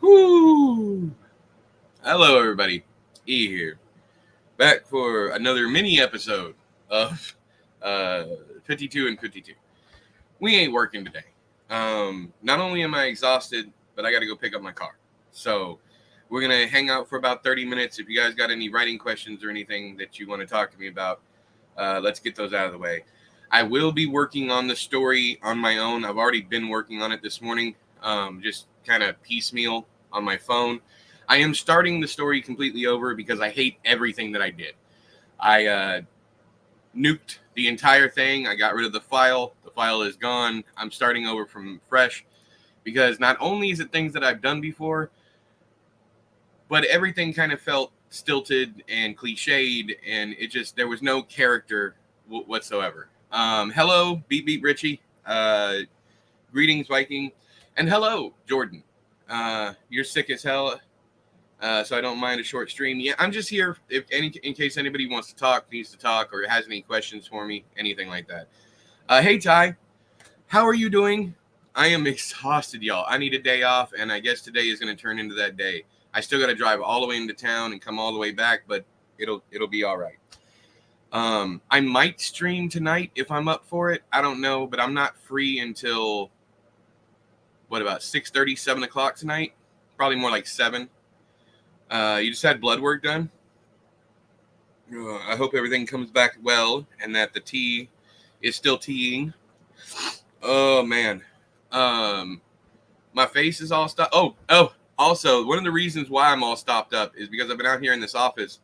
Whoo! Hello, everybody. E here, back for another mini episode of 52 and 52. We ain't working today. Not only am I exhausted, but I got to go pick up my car. So we're gonna hang out for about 30 minutes. If you guys got any writing questions or anything that you want to talk to me about, let's get those out of the way. I will be working on the story on my own. I've already been working on it this morning, just kind of piecemeal on my phone. I am starting the story completely over because I hate everything that I did. I nuked the entire thing. I got rid of the file. The file is gone. I'm starting over from fresh because not only is it things that I've done before, but everything kind of felt stilted and cliched, and there was no character whatsoever. Hello, Beat Beat Richie. Greetings, Viking. And hello, Jordan. You're sick as hell, so I don't mind a short stream. Yeah, I'm just here in case anybody wants to talk, needs to talk, or has any questions for me, anything like that. Hey, Ty. How are you doing? I am exhausted, y'all. I need a day off, and I guess today is going to turn into that day. I still got to drive all the way into town and come all the way back, but it'll be all right. I might stream tonight if I'm up for it. I don't know, but I'm not free until, about 6:30, 7 o'clock tonight? Probably more like 7. You just had blood work done? I hope everything comes back well and that the tea is still teeing. Oh, man. My face is all stopped. Oh, also, one of the reasons why I'm all stopped up is because I've been out here in this office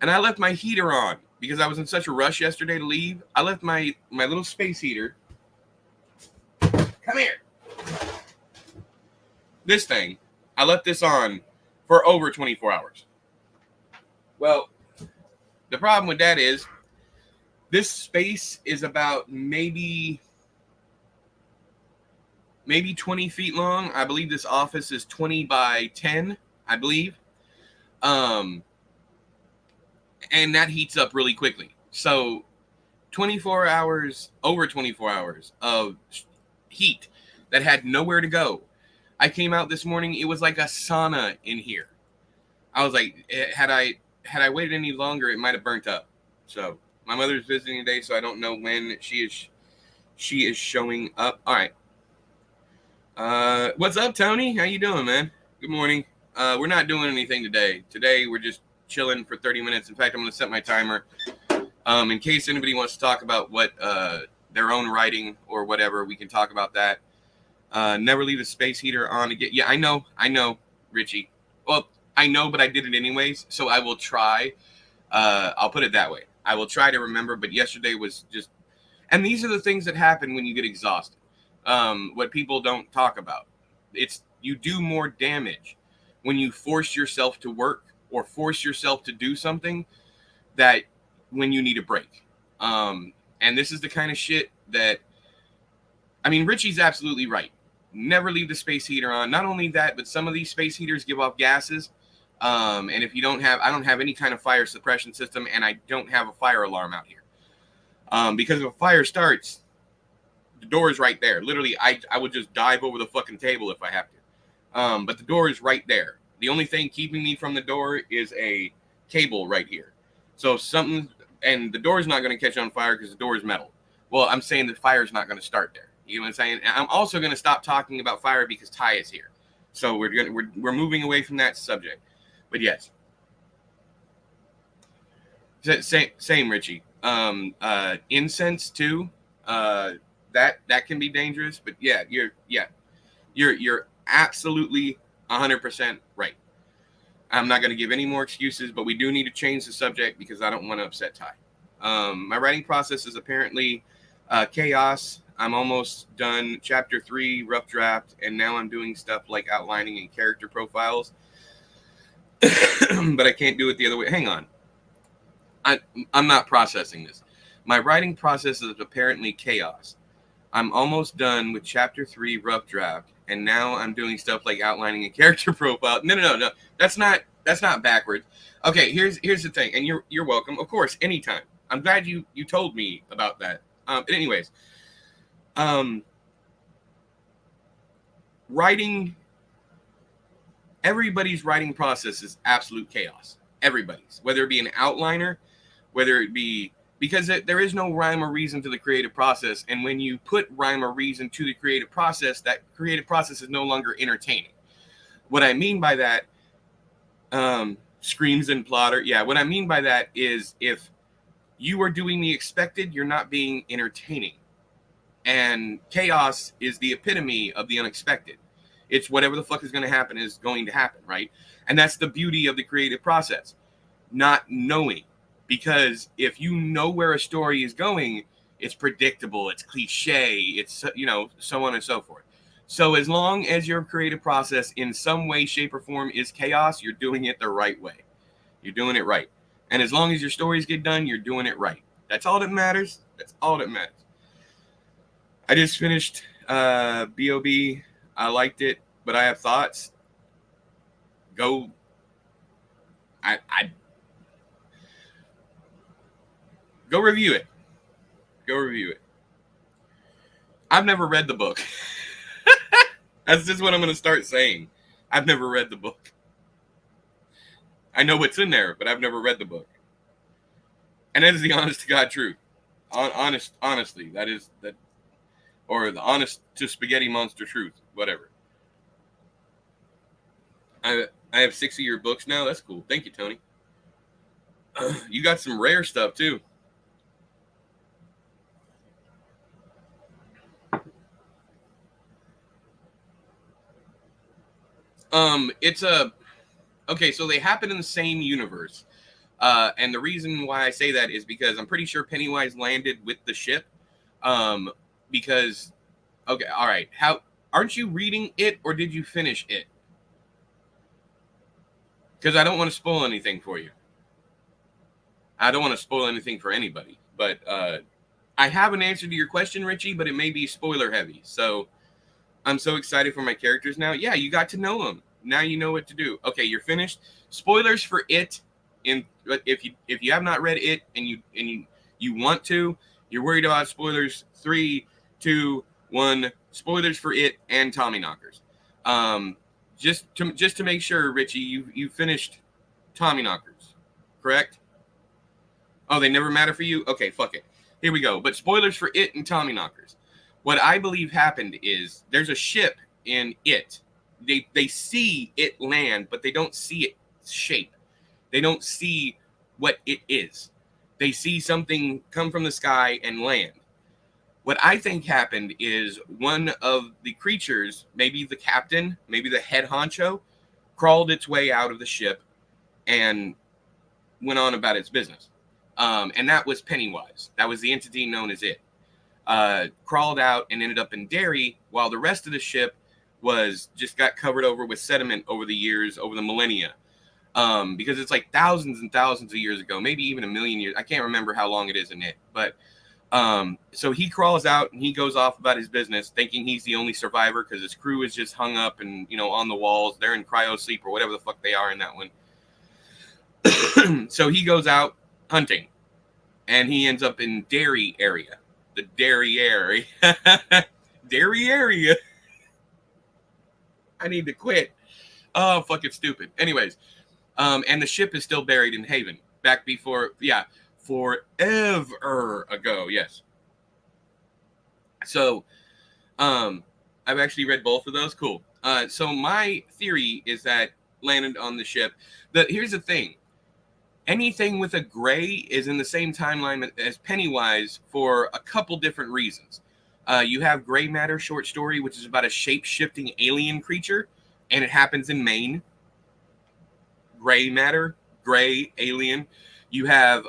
and I left my heater on because I was in such a rush yesterday to leave. I left my little space heater. Come here. This thing, I left this on for over 24 hours. Well, the problem with that is this space is about maybe 20 feet long. I believe this office is 20 by 10, I believe. And that heats up really quickly. So over 24 hours of heat that had nowhere to go. I came out this morning, it was like a sauna in here. I was like, had I waited any longer, it might have burnt up. So my mother's visiting today, so I don't know when she is showing up. All right. What's up, Tony? How you doing, man? Good morning. We're not doing anything today. Today we're just chilling for 30 minutes. In fact, I'm going to set my timer in case anybody wants to talk about what their own writing or whatever. We can talk about that. Never leave the space heater on again. Yeah, I know, Richie. Well, I know, but I did it anyways, so I will try. I'll put it that way. I will try to remember, but yesterday was just... And these are the things that happen when you get exhausted. What people don't talk about. You do more damage when you force yourself to work or force yourself to do something that when you need a break. And this is the kind of shit that... I mean, Richie's absolutely right. Never leave the space heater on. Not only that, but some of these space heaters give off gases. And if you don't have... I don't have any kind of fire suppression system, and I don't have a fire alarm out here. Because if a fire starts, the door is right there. Literally, I would just dive over the fucking table if I have to. But the door is right there. The only thing keeping me from the door is a cable right here. So if something... And the door is not going to catch on fire because the door is metal. Well, I'm saying the fire is not going to start there. You know what I'm saying? And I'm also going to stop talking about fire because Ty is here. So we're moving away from that subject. But yes. Same, Richie. Incense too. That can be dangerous. But yeah, you're absolutely 100% right. I'm not going to give any more excuses, but we do need to change the subject because I don't want to upset Ty. My writing process is apparently chaos. I'm almost done chapter 3, rough draft, and now I'm doing stuff like outlining and character profiles. But I can't do it the other way. Hang on. I'm not processing this. My writing process is apparently chaos. I'm almost done with chapter 3, rough draft, and now I'm doing stuff like outlining a character profile. No. That's not backwards. Okay, here's the thing, and you're welcome. Of course, anytime. I'm glad you told me about that. But anyways, writing everybody's writing process is absolute chaos. Everybody's, whether it be an outliner, whether it be, because there is no rhyme or reason to the creative process. And when you put rhyme or reason to the creative process, that creative process is no longer entertaining. What I mean by that, screams and plotter. Yeah, what I mean by that is if you are doing the expected, you're not being entertaining. And chaos is the epitome of the unexpected. It's whatever the fuck is going to happen is going to happen, right? And that's the beauty of the creative process, not knowing. Because if you know where a story is going, it's predictable, it's cliche, it's, so on and so forth. So as long as your creative process in some way, shape, or form is chaos, you're doing it the right way. You're doing it right. And as long as your stories get done, you're doing it right. That's all that matters. That's all that matters. I just finished B.O.B. I liked it, but I have thoughts. Go. Go review it. Go review it. I've never read the book. That's just what I'm going to start saying. I've never read the book. I know what's in there, but I've never read the book. And that is the honest to God truth. Honestly, that is that, or the honest to spaghetti monster truth, whatever. I have 6 of your books now. That's cool. Thank you, Tony. You got some rare stuff too. It's okay, so they happen in the same universe. And the reason why I say that is because I'm pretty sure Pennywise landed with the ship. Because, okay, all right. Aren't you reading it, or did you finish it? Because I don't want to spoil anything for you. I don't want to spoil anything for anybody. But I have an answer to your question, Richie, but it may be spoiler heavy. So I'm so excited for my characters now. Yeah, you got to know them. Now you know what to do. Okay, you're finished. Spoilers for it. If you have not read it and you want to, you're worried about spoilers. 3, 2, 1. Spoilers for it and Tommyknockers. Just to make sure, Richie, you finished Tommyknockers, correct? Oh, they never matter for you? Okay, fuck it. Here we go. But spoilers for it and Tommyknockers. What I believe happened is there's a ship in it. They see it land, but they don't see its shape. They don't see what it is. They see something come from the sky and land. What I think happened is one of the creatures, maybe the captain, maybe the head honcho, crawled its way out of the ship and went on about its business. And that was Pennywise. That was the entity known as it. Crawled out and ended up in Derry, while the rest of the ship just got covered over with sediment over the years, over the millennia. Because it's like thousands and thousands of years ago, maybe even a million years. I can't remember how long it is in it. But so he crawls out and he goes off about his business, thinking he's the only survivor because his crew is just hung up and, on the walls. They're in cryo sleep or whatever the fuck they are in that one. So he goes out hunting and he ends up in Derry area. The Derry area. Derry area. I need to quit. Oh, fucking stupid. Anyways, and the ship is still buried in Haven. Back before, forever ago, yes. So, I've actually read both of those. Cool. So my theory is that landed on the ship. Here's the thing. Anything with a gray is in the same timeline as Pennywise for a couple different reasons. You have Gray Matter short story, which is about a shape-shifting alien creature, and it happens in Maine. Gray Matter, gray, alien. You have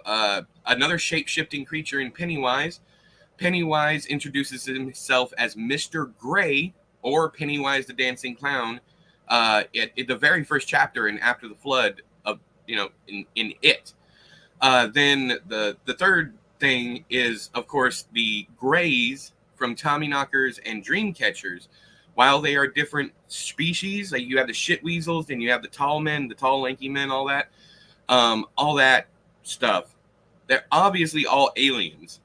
another shape-shifting creature in Pennywise. Pennywise introduces himself as Mr. Gray, or Pennywise the Dancing Clown, at the very first chapter in After the Flood of, in it. Then the third thing is, of course, the Greys from Tommyknockers and Dreamcatchers. While they are different species, like you have the shit weasels, and you have the tall men, the tall lanky men, all that stuff. They're obviously all aliens,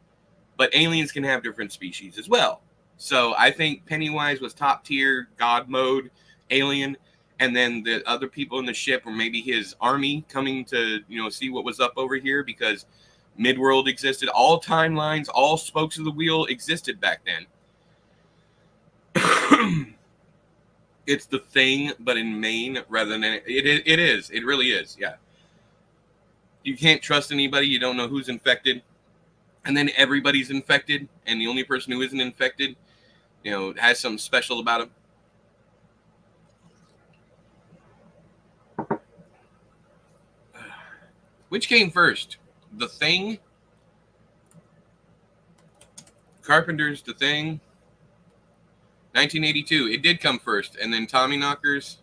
but aliens can have different species as well. So I think Pennywise was top tier, God mode alien, and then the other people in the ship, or maybe his army, coming to, see what was up over here, because Midworld existed. All timelines, all spokes of the wheel existed back then. It's the Thing, but in Maine rather than it is. It really is. Yeah. You can't trust anybody. You don't know who's infected, and then everybody's infected, and the only person who isn't infected, has something special about him. Which came first? The Thing? Carpenter's The Thing? 1982. It did come first. And then Tommyknockers.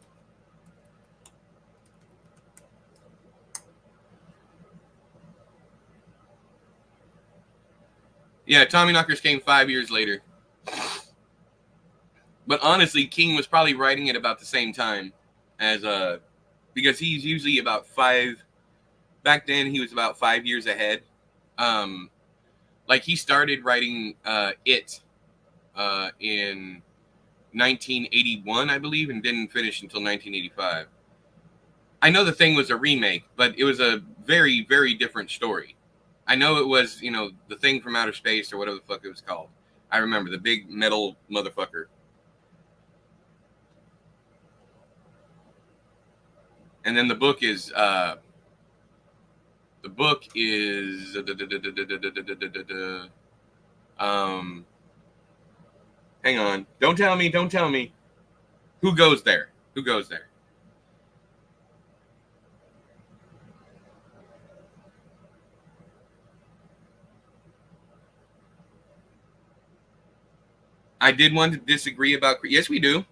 Yeah, Tommyknockers came 5 years later. But honestly, King was probably writing it about the same time as because he's usually about 5. Back then, he was about 5 years ahead. Like, he started writing it in 1981, I believe, and didn't finish until 1985. I know The Thing was a remake, but it was a very, very different story. I know it was, The Thing from Outer Space, or whatever the fuck it was called. I remember, the big metal motherfucker. And then the book is hang on. Don't tell me. Who Goes There? I did want to disagree about. Yes, we do.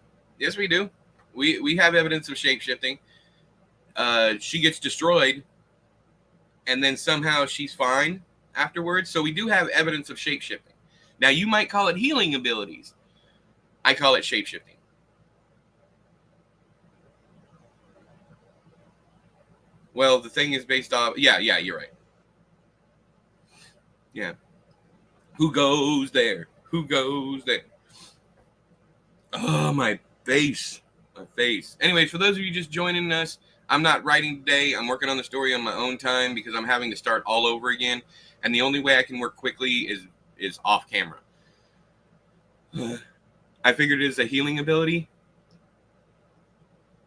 We have evidence of shape-shifting. She gets destroyed, and then somehow she's fine afterwards. So we do have evidence of shape-shifting. Now, you might call it healing abilities. I call it shape-shifting. Well, The Thing is based off... Yeah, you're right. Yeah. Who goes there? Oh, my face. Anyways, for those of you just joining us, I'm not writing today. I'm working on the story on my own time because I'm having to start all over again. And the only way I can work quickly is off camera. I figured it is a healing ability.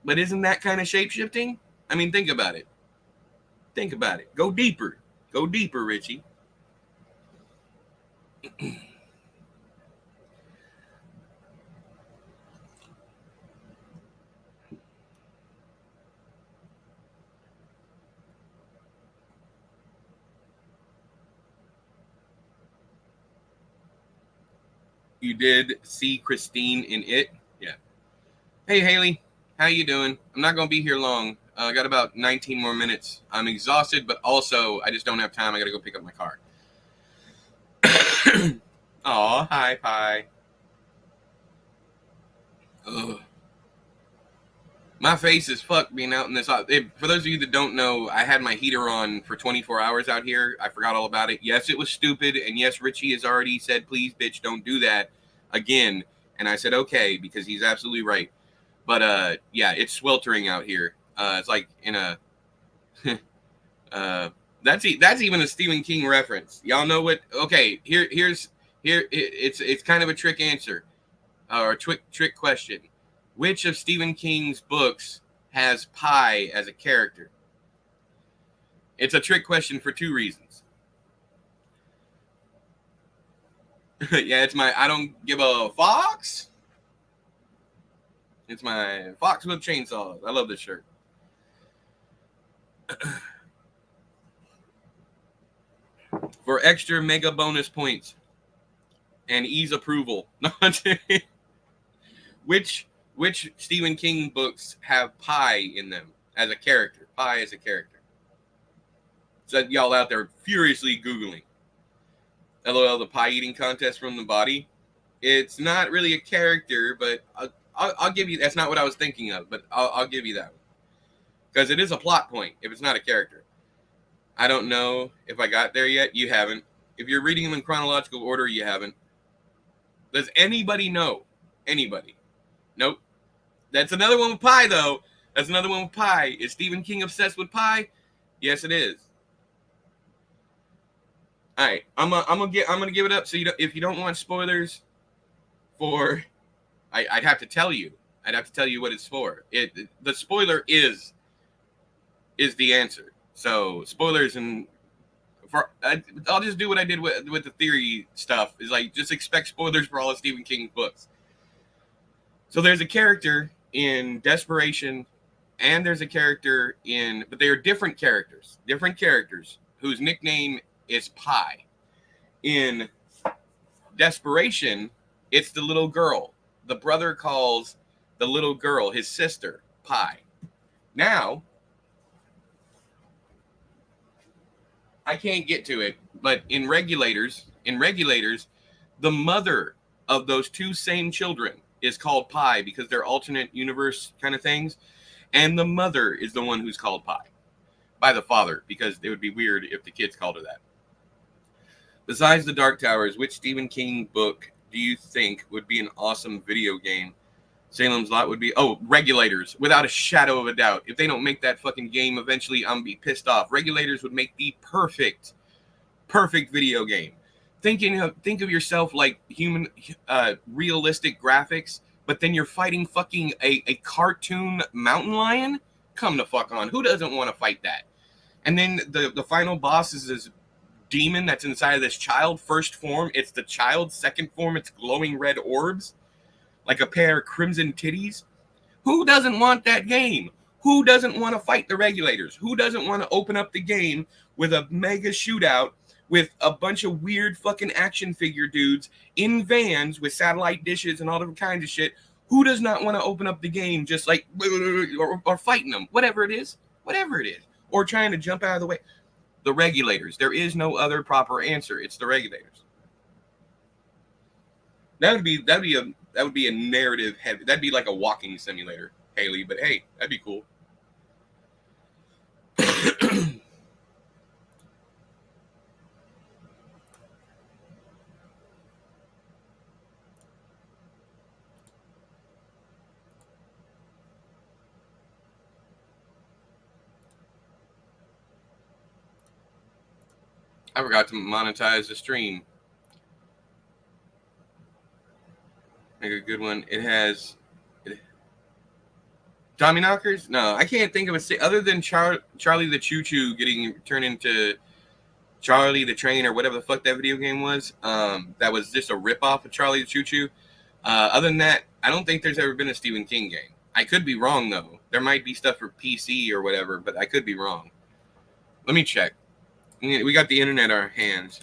But isn't that kind of shape-shifting? I mean, think about it. Go deeper, Richie. You did see Christine in it? Yeah. Hey, Haley. How you doing? I'm not going to be here long. I got about 19 more minutes. I'm exhausted, but also I just don't have time. I got to go pick up my car. Aw, hi, Pie. Ugh. My face is fucked being out in this. For those of you that don't know, I had my heater on for 24 hours out here. I forgot all about it. Yes, it was stupid. And yes, Richie has already said, please, bitch, don't do that again. And I said, okay, because he's absolutely right. But yeah, it's sweltering out here. It's like in a... that's even a Stephen King reference. Y'all know what? Okay, here it's kind of a trick answer or a trick question. Which of Stephen King's books has pie as a character? It's a trick question for 2 reasons. Yeah, it's my I don't give a fox. It's my Fox with Chainsaws. I love this shirt. For extra mega bonus points and ease approval. Which Stephen King books have pie in them as a character? Pie as a character. So y'all out there furiously Googling. LOL, the pie eating contest from the body. It's not really a character, but I'll give you. That's not what I was thinking of, but I'll give you that one. Because it is a plot point if it's not a character. I don't know if I got there yet. You haven't. If you're reading them in chronological order, you haven't. Does anybody know? Anybody? Nope. That's another one with pie, though. That's another one with pie. Is Stephen King obsessed with pie? Yes, it is. All right, I'm gonna give it up. So if you don't want spoilers for, I'd have to tell you. I'd have to tell you what it's for. The spoiler is the answer. So spoilers and I'll just do what I did with the theory stuff. Is like just expect spoilers for all of Stephen King's books. So there's a character in Desperation, and there's a character but they are different characters whose nickname is Pie. In Desperation, it's the little girl. The brother calls the little girl, his sister, Pie. Now, I can't get to it, but in Regulators, the mother of those two same children is called Pie because they're alternate universe kind of things. And the mother is the one who's called Pie by the father, because it would be weird if the kids called her that. Besides The Dark Towers, which Stephen King book do you think would be an awesome video game? Salem's Lot would be... Oh, Regulators, without a shadow of a doubt. If they don't make that fucking game eventually, I'm going to be pissed off. Regulators would make the perfect video game. Think of yourself like human, realistic graphics, but then you're fighting fucking a cartoon mountain lion? Come the fuck on. Who doesn't want to fight that? And then the final boss is this demon that's inside of this child. First form, it's the child. Second form, it's glowing red orbs, like a pair of crimson titties. Who doesn't want that game? Who doesn't want to fight the Regulators? Who doesn't want to open up the game with a mega shootout with a bunch of weird fucking action figure dudes in vans with satellite dishes and all different kinds of shit? Who does not want to open up the game just like, or fighting them? Whatever it is. Or trying to jump out of the way. The Regulators. There is no other proper answer. It's the Regulators. That would be a narrative heavy. That'd be like a walking simulator, Haley. But hey, that'd be cool. I forgot to monetize the stream. Make a good one. It has Tommy Knockers? No, I can't think of a other than Charlie the Choo Choo getting turned into Charlie the Train or whatever the fuck that video game was. That was just a ripoff of Charlie the Choo Choo. Other than that, I don't think there's ever been a Stephen King game. I could be wrong though. There might be stuff for PC or whatever, but I could be wrong. Let me check. We got the internet in our hands.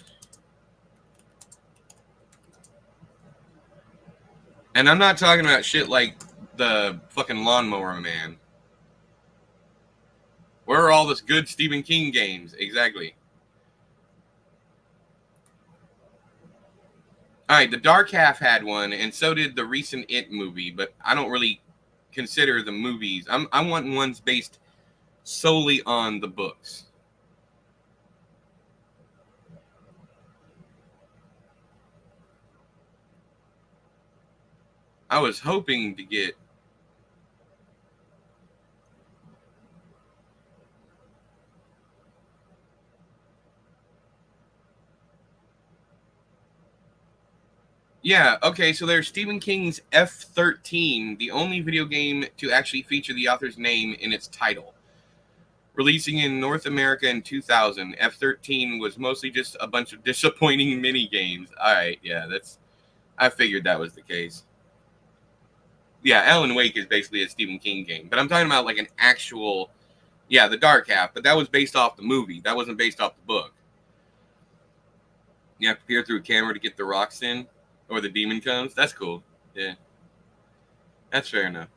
And I'm not talking about shit like the fucking Lawnmower Man. Where are all those good Stephen King games? Exactly. All right, The Dark Half had one, and so did the recent It movie, but I don't really consider the movies. I want ones based solely on the books. I was hoping to get... Yeah, okay, so there's Stephen King's F-13, the only video game to actually feature the author's name in its title. Releasing in North America in 2000, F-13 was mostly just a bunch of disappointing mini-games. All right, yeah, I figured that was the case. Yeah, Alan Wake is basically a Stephen King game, but I'm talking about like an actual, yeah, The Dark Half, but that was based off the movie. That wasn't based off the book. You have to peer through a camera to get the rocks in, or the demon comes. That's cool. Yeah, that's fair enough.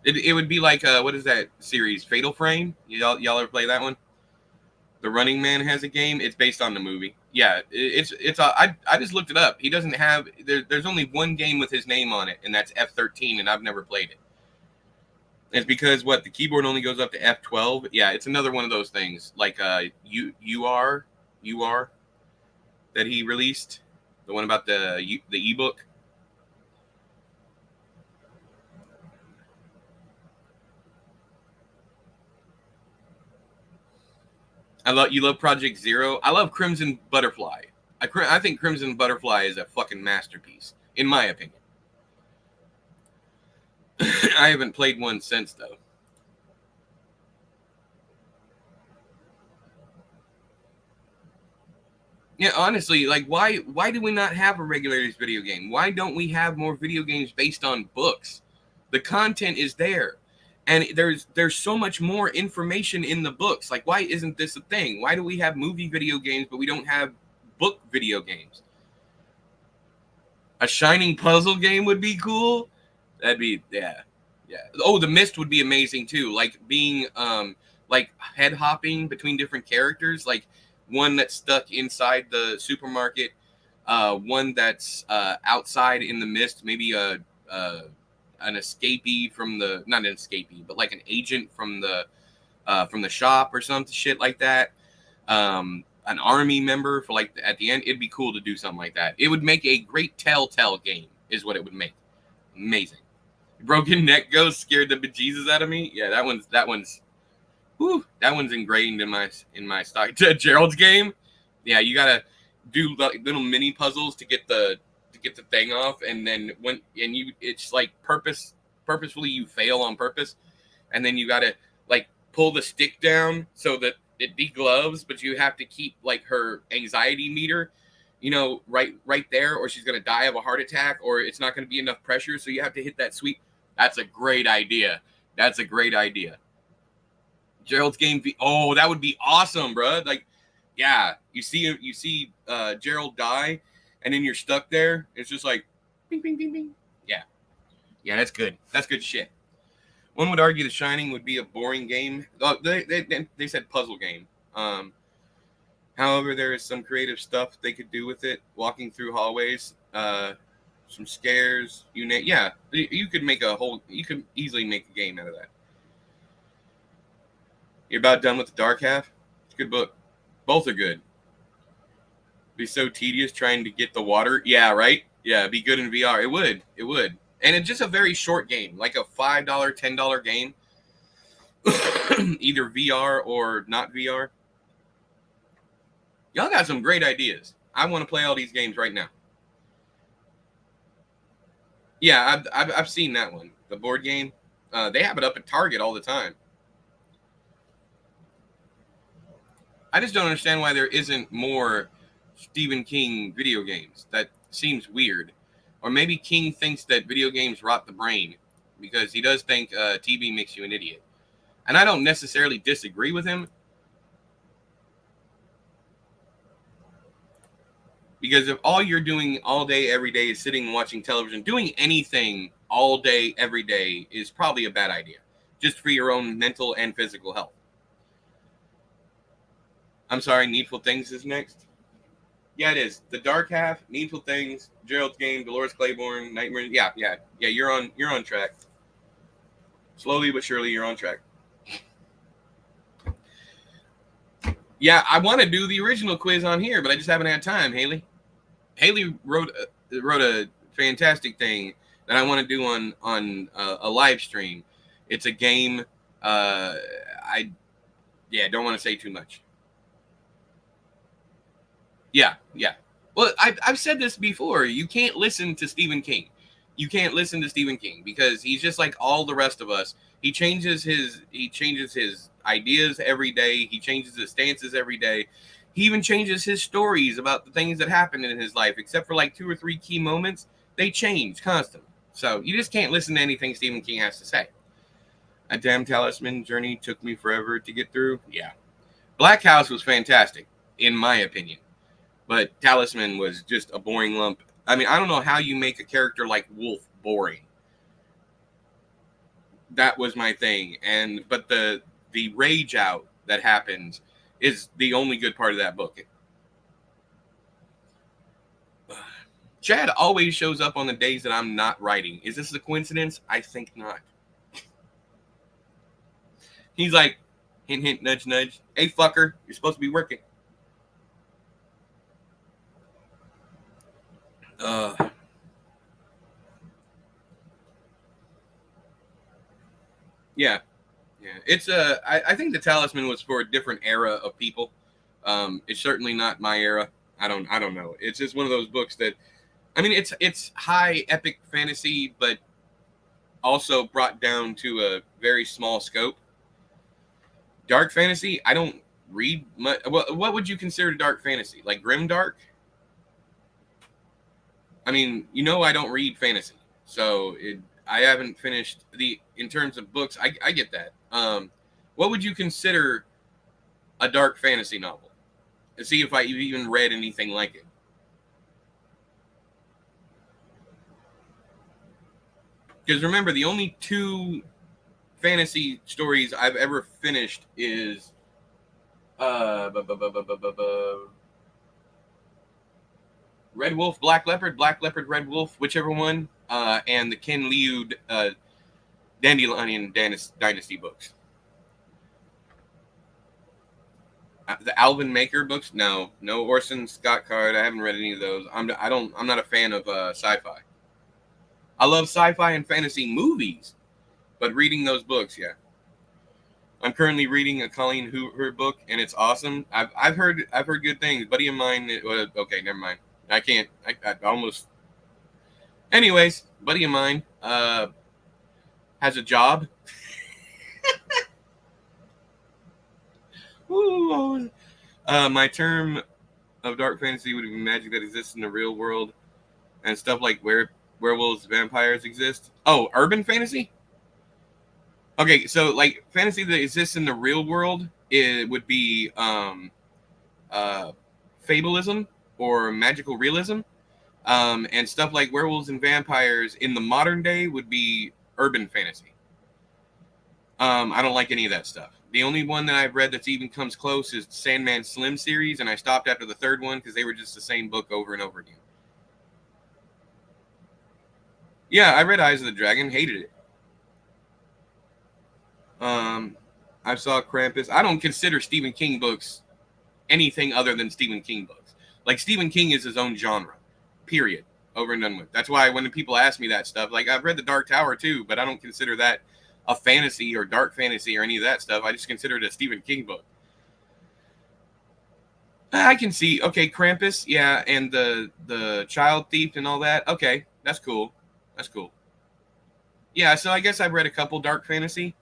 It would be like what is that series? Fatal Frame. Y'all ever play that one? The Running Man has a game. It's based on the movie. Yeah, I just looked it up. He doesn't have there's only one game with his name on it, and that's F-13, and I've never played it. It's because the keyboard only goes up to F-12. Yeah, it's another one of those things like UR that he released, the one about the ebook. You love Project Zero. I love Crimson Butterfly. I think Crimson Butterfly is a fucking masterpiece, in my opinion. I haven't played one since though. Yeah, honestly, like why do we not have a regulators video game? Why don't we have more video games based on books? The content is there. And there's so much more information in the books. Like why isn't this a thing? Why do we have movie video games but we don't have book video games? A Shining puzzle game would be cool. That'd be yeah. Oh, the Mist would be amazing too. Like being like head hopping between different characters, like one that's stuck inside the supermarket, one that's outside in the mist, maybe an escapee from the not an escapee, but like an agent from the shop or something shit like that. An army member for like at the end, it'd be cool to do something like that. It would make a great Telltale game, is what it would make. Amazing. Broken Neck Ghost scared the bejesus out of me. Yeah, that one's ingrained in my stock. Gerald's game. Yeah, you gotta do little mini puzzles to get the thing off, and then it's like purposefully you fail on purpose, and then you gotta like pull the stick down so that it degloves, but you have to keep like her anxiety meter, right there, or she's gonna die of a heart attack, or it's not gonna be enough pressure, so you have to hit that sweet. That's a great idea. Gerald's game. Oh, that would be awesome, bro. Like, yeah, you see Gerald die, and then you're stuck there. It's just like, bing, bing, bing, bing. Yeah, that's good. That's good shit. One would argue The Shining would be a boring game. Oh, they said puzzle game. However, there is some creative stuff they could do with it. Walking through hallways, some scares. You could make you could easily make a game out of that. You're about done with The Dark Half? It's a good book. Both are good. Be so tedious trying to get the water. Yeah, right? Yeah, be good in VR. It would. And it's just a very short game, like a $5, $10 game. Either VR or not VR. Y'all got some great ideas. I want to play all these games right now. Yeah, I've seen that one. The board game. They have it up at Target all the time. I just don't understand why there isn't more Stephen King video games. That seems weird. Or maybe King thinks that video games rot the brain, because he does think TV makes you an idiot. And I don't necessarily disagree with him. Because if all you're doing all day, every day is sitting and watching television, doing anything all day, every day is probably a bad idea. Just for your own mental and physical health. I'm sorry, Needful Things is next. Yeah, it is. The Dark Half, Needful Things, Gerald's Game, Dolores Claiborne, Nightmare. Yeah. You're on track. Slowly but surely, you're on track. Yeah, I want to do the original quiz on here, but I just haven't had time, Haley. Haley wrote a fantastic thing that I want to do on a live stream. It's a game. I don't want to say too much. Yeah. Well, I've said this before. You can't listen to Stephen King. You can't listen to Stephen King because he's just like all the rest of us. He changes his ideas every day. He changes his stances every day. He even changes his stories about the things that happened in his life, except for like 2 or 3 key moments. They change constantly. So you just can't listen to anything Stephen King has to say. A damn Talisman journey took me forever to get through. Yeah. Black House was fantastic, in my opinion. But Talisman was just a boring lump. I mean, I don't know how you make a character like Wolf boring. That was my thing. But the rage out that happens is the only good part of that book. Chad always shows up on the days that I'm not writing. Is this a coincidence? I think not. He's like, hint, hint, nudge, nudge. Hey, fucker, you're supposed to be working. Yeah. Yeah, it's I think the Talisman was for a different era of people. It's certainly not my era. I don't know. It's just one of those books that, I mean, it's high epic fantasy, but also brought down to a very small scope. Dark fantasy, I don't read much. What would you consider dark fantasy? Like grim dark? I mean, I don't read fantasy, so I haven't finished in terms of books. I get that. What would you consider a dark fantasy novel? To see if I even read anything like it. Because remember, the only two fantasy stories I've ever finished is Red Wolf, Black Leopard, Red Wolf, whichever one, and the Ken Liu Dandelion Dynasty books. The Alvin Maker books, no Orson Scott Card. I haven't read any of those. I'm not a fan of sci-fi. I love sci-fi and fantasy movies, but reading those books, yeah. I'm currently reading a Colleen Hoover book, and it's awesome. I've heard good things. Buddy of mine, okay, never mind. I can't. I almost. Anyways, buddy of mine has a job. Ooh, my term of dark fantasy would be magic that exists in the real world, and stuff like werewolves, vampires exist. Oh, urban fantasy. Okay, so like fantasy that exists in the real world, it would be fableism or magical realism, and stuff like werewolves and vampires in the modern day would be urban fantasy. I don't like any of that stuff. The only one that I've read that's even comes close is Sandman Slim series, and I stopped after the third one because they were just the same book over and over again. Yeah, I read Eyes of the Dragon, hated it. I saw Krampus. I don't consider Stephen King books anything other than Stephen King books. Like, Stephen King is his own genre, period, over and done with. That's why when people ask me that stuff, like, I've read The Dark Tower too, but I don't consider that a fantasy or dark fantasy or any of that stuff. I just consider it a Stephen King book. I can see, okay, Krampus, yeah, and the child thief and all that. Okay, that's cool. That's cool. Yeah, so I guess I've read a couple dark fantasy.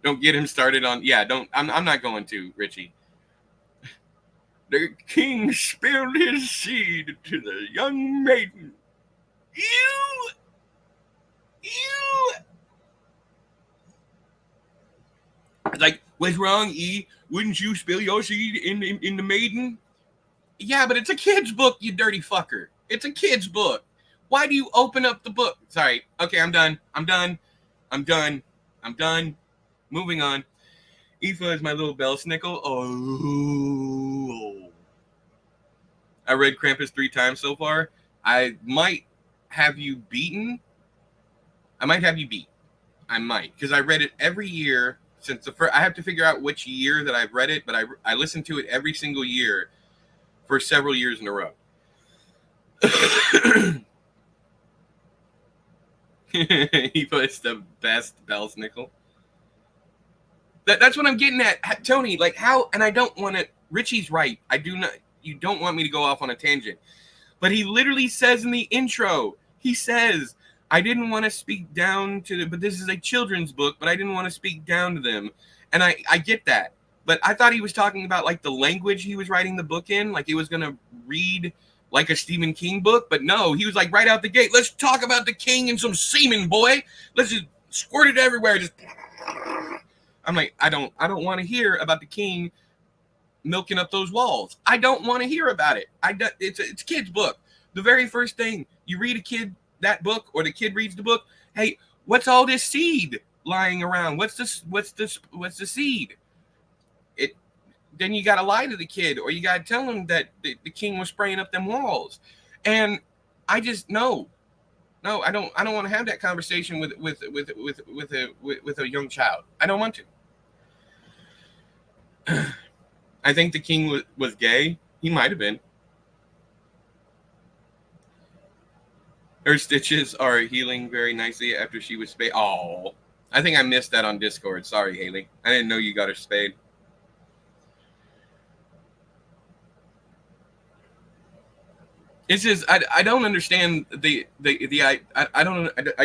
Don't get him started on. Yeah, don't. I'm not going to, Richie. The king spilled his seed to the young maiden. You. Like, what's wrong, E? Wouldn't you spill your seed in the maiden? Yeah, but it's a kid's book, you dirty fucker. It's a kid's book. Why do you open up the book? Sorry. Okay, I'm done. Moving on. Aoife is my little bell snickle. Oh. I read Krampus 3 times so far. I might have you beaten. I might, because I read it every year since the first. I have to figure out which year that I've read it, but I listened to it every single year for several years in a row. He puts the best bell snickle. That's what I'm getting at, Tony. Like, how? And I don't want to. Richie's right. I do not. You don't want me to go off on a tangent, but he literally says in the intro. He says, "I didn't want to speak down to but this is a children's book, but I didn't want to speak down to them." And I get that, but I thought he was talking about like the language he was writing the book in, like he was gonna read like a Stephen King book, but no, he was like right out the gate. Let's talk about the king and some semen, boy. Let's just squirt it everywhere. Just. I'm like, I don't want to hear about the king milking up those walls. I don't want to hear about it. It's a kid's book. The very first thing you read a kid that book, or the kid reads the book, hey, what's all this seed lying around? What's the seed? Then you gotta lie to the kid, or you gotta tell him that the king was spraying up them walls. And I just no, I don't want to have that conversation with a young child. I don't want to. I think the king was gay. He might have been. Her stitches are healing very nicely after she was spayed. Oh, I think I missed that on Discord. Sorry, Haley. I didn't know you got her spayed. It's just I don't understand I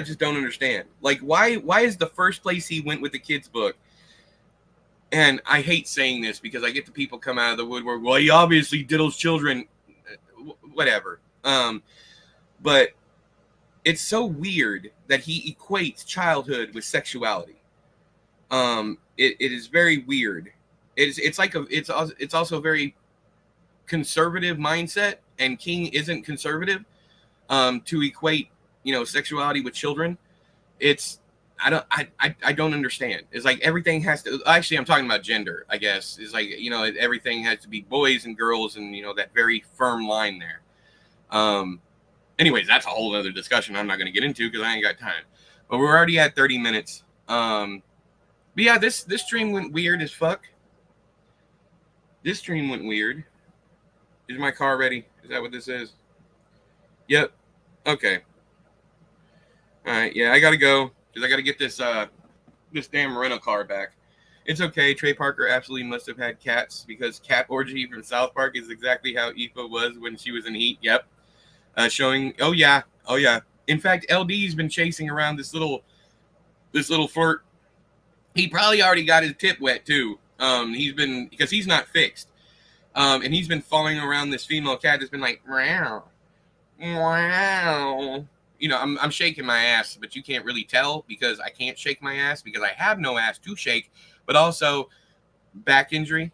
just don't understand. Like why is the first place he went with the kids book? And I hate saying this because I get the people come out of the woodwork. Well, he obviously diddles children, whatever. But it's so weird that he equates childhood with sexuality. It is very weird. It's also very conservative mindset, and King isn't conservative. To equate sexuality with children, it's I don't understand. It's like everything has to. Actually, I'm talking about gender. I guess it's like everything has to be boys and girls, and that very firm line there. Anyways, that's a whole other discussion I'm not going to get into because I ain't got time. But we're already at 30 minutes. But yeah, this stream went weird as fuck. This stream went weird. Is my car ready? Is that what this is? Yep. Okay. All right. Yeah, I gotta go because I gotta get this damn rental car back. It's okay. Trey Parker absolutely must have had cats because Cat Orgy from South Park is exactly how Aoife was when she was in Heat. Yep. Showing. Oh yeah. In fact, LD's been chasing around this little flirt. He probably already got his tip wet too. Because he's not fixed. And he's been following around this female cat that's been like, wow. I'm shaking my ass, but you can't really tell because I can't shake my ass because I have no ass to shake, but also back injury.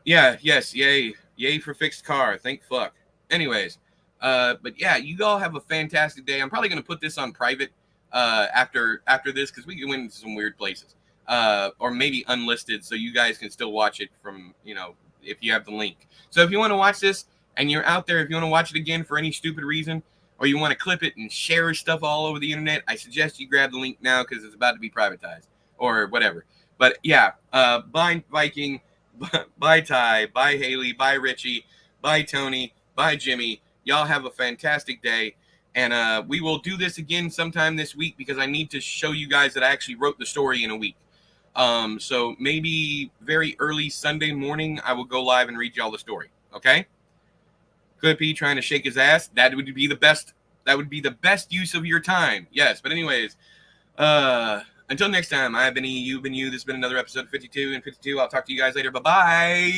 Yes, yay for fixed car. Thank fuck. Anyways, but yeah, you all have a fantastic day. I'm probably gonna put this on private after this because we can went into some weird places. Or maybe unlisted, so you guys can still watch it from, if you have the link. So if you want to watch this and you're out there, if you want to watch it again for any stupid reason, or you want to clip it and share stuff all over the internet, I suggest you grab the link now because it's about to be privatized or whatever. But yeah, bye Viking, bye Ty, bye Haley, bye Richie, bye Tony, bye Jimmy. Y'all have a fantastic day. And we will do this again sometime this week because I need to show you guys that I actually wrote the story in a week. So maybe very early Sunday morning, I will go live and read y'all the story. Okay? Clippy trying to shake his ass. That would be the best. That would be the best use of your time. Yes. But anyways, until next time, I've been E, you've been you. This has been another episode of 52 and 52. I'll talk to you guys later. Bye-bye.